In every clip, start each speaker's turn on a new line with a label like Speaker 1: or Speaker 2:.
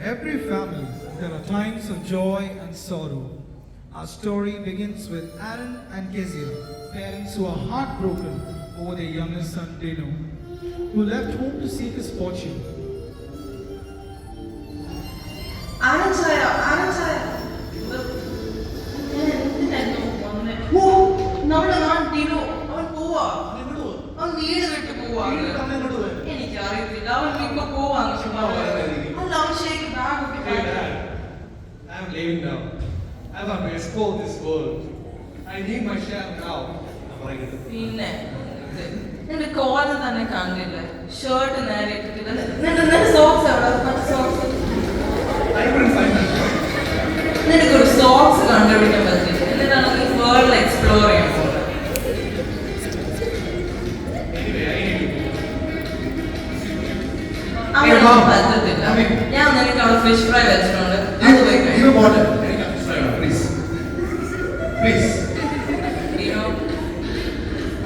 Speaker 1: every family, there are times of joy and sorrow. Our story begins with Aaron and Kezia, parents who are heartbroken over their youngest son Dino, who left home to seek his fortune.
Speaker 2: I'm leaving now. I want to explore this world. I need my share now.
Speaker 3: പിന്നെ നിന്റെ കോല തന്നെ കണ്ടില്ലേ, shirt നേരെ ഇട്ടിട്ടില്ല, socks നിനക്കൊരു socks കണ്ടുപിടിക്കാൻ പറ്റില്ല. എന്നിട്ടാണ് നീ വേൾഡ് എക്സ്പ്ലോർ ചെയ്യാൻ പോകുന്നത്. അങ്ങനെ പറ്റത്തില്ല. ഞാൻ നിനക്ക് അവിടെ ഫിഷ് ഫ്രൈ വെച്ചിട്ടുണ്ട്, അത് പോയി കഴിക്കും.
Speaker 2: Please.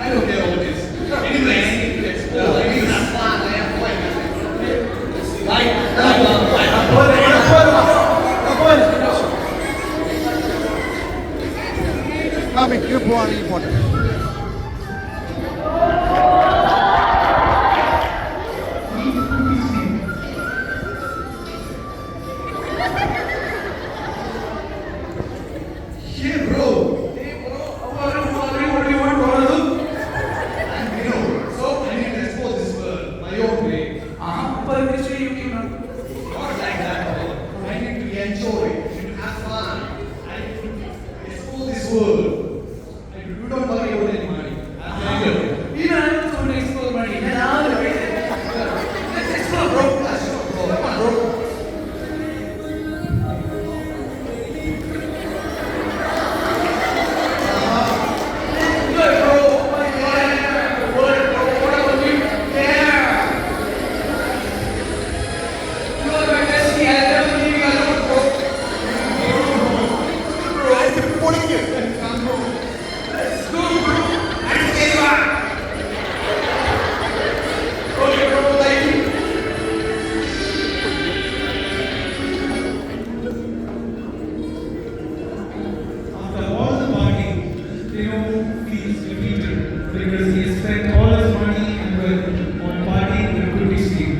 Speaker 2: I don't care what it is. Anyway, I need to explore. I need to fun. I have fun.
Speaker 1: Mami, you പോവാണ് ഈ പോട്ടെ.
Speaker 2: Hey bro. What do you want to do? So I need to explore this world my own way. But this way you cannot. Not like that. I need to enjoy. I need to have fun. I need to explore this world. You don't worry about any money. Even I don't want to explore money. Let's explore, bro. Let's go, bro. Come on, bro.
Speaker 1: After all the partying, Dino feels defeated because he has spent all his money and wealth on partying with Goody Steve.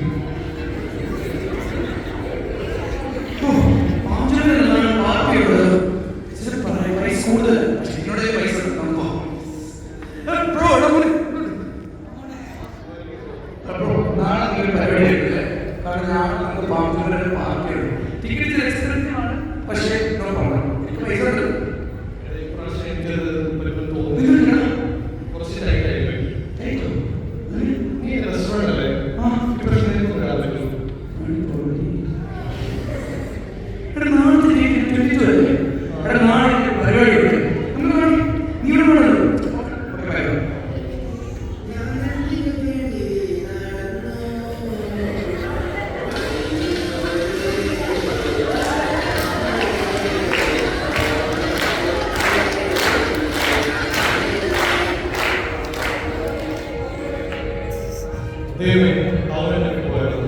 Speaker 2: ദൈവമേ, അവരെന്നെ പോയത്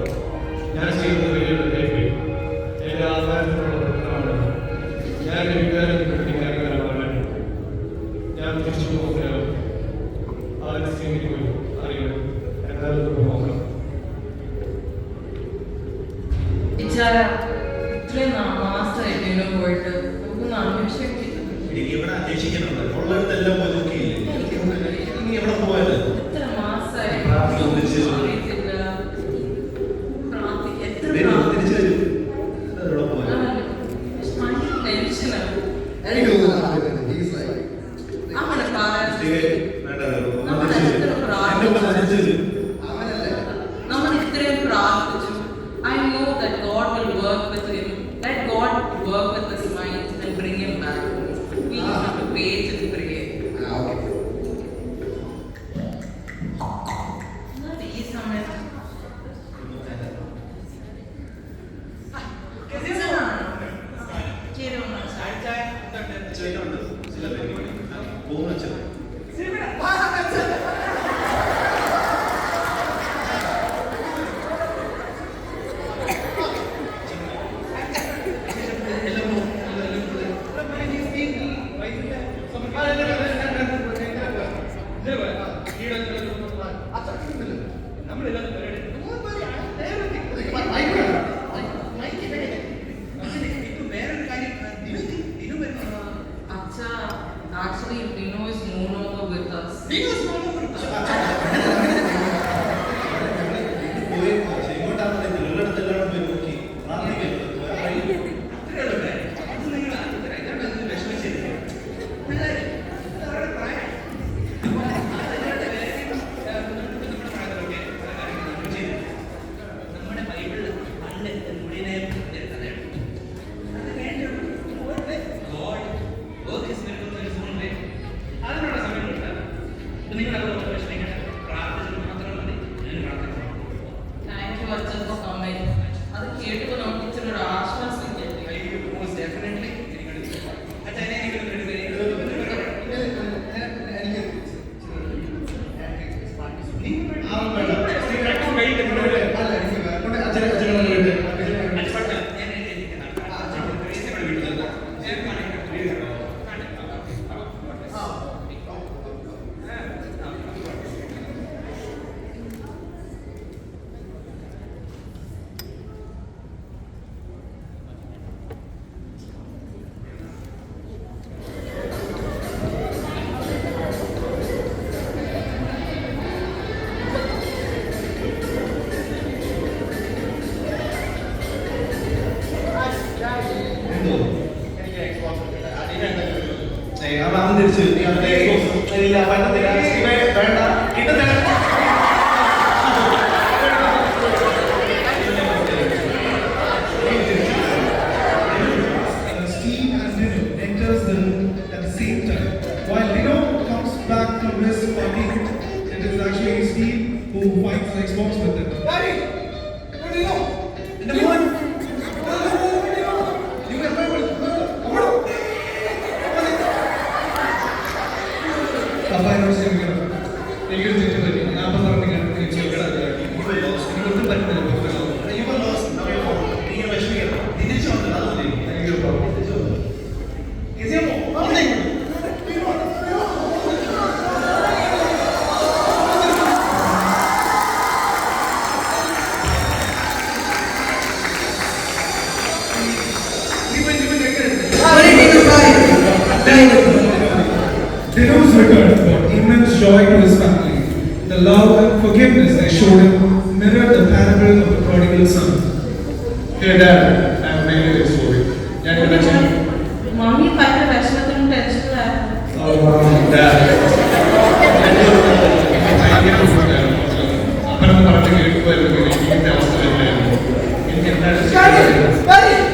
Speaker 2: ഞാൻ ചെയ്തത് വലിയൊരു തെറ്റ്. എന്റെ ആധാരത്തിനുള്ള പ്രശ്നമാണ്. ഞാൻ എന്റെ വികാരം കെട്ടിക്കാരനാണ്. ഞാൻ തിരിച്ചു പോകുകയാണ്. അവരെ സ്നേഹിക്കുകയും അറിയണം. എന്തായാലും നോക്കണം.
Speaker 3: ഇത്രയും മാസമായിട്ട് ഇതിനെ പോയിട്ട് നമുക്കൊന്ന് അന്വേഷിക്കില്ല.
Speaker 4: ഇവിടെ അന്വേഷിക്കുന്നുണ്ട്. ഉള്ളവരെല്ലാം പോയി നോക്കിയില്ലേ? ഇനി എവിടെ പോയത്?
Speaker 3: ഇത്ര മാസമായി
Speaker 4: ഒന്നിച്ച്
Speaker 3: അറിയത്തില്ല. എത്ര
Speaker 4: തിരിച്ചു വരും. എവിടെ പോയത്?
Speaker 3: ടെൻഷനാണ്.
Speaker 4: എനിക്ക് തോന്നുന്നു
Speaker 3: അങ്ങനെ പറയാൻ നമ്മൾ ഇത്രയും പ്രാർത്ഥിച്ചു. I know that God will work with him. Let God work with his mind and bring him back. We have to wait and pray. അമ്മയും. അത് കേട്ടപ്പോൾ നമുക്ക് ഇച്ചിരി ഒരു ആശ്വാസം കിട്ടി.
Speaker 2: Most definitely.
Speaker 1: Steve and Dino enters the room at the same time. While Dino comes back from his party, it is actually Steve who fights the Xbox with them. Daddy! What do you know? In the morning. Dino's return brought immense joy to his family. The love and forgiveness they showed him mirrored the parable of the prodigal son.
Speaker 2: Hey Dad, I have made this story. Dad, what did you?
Speaker 3: Mummy ഭയങ്കര വിഷമത്തിനും ടെൻഷനിലായിരുന്നു.
Speaker 2: Oh wow, Dad. അപ്പനൊന്ന് പറഞ്ഞു കേൾക്കുമായിരുന്നു. എനിക്ക് അവസ്ഥ വരുമായിരുന്നു. എനിക്ക് എന്തായാലും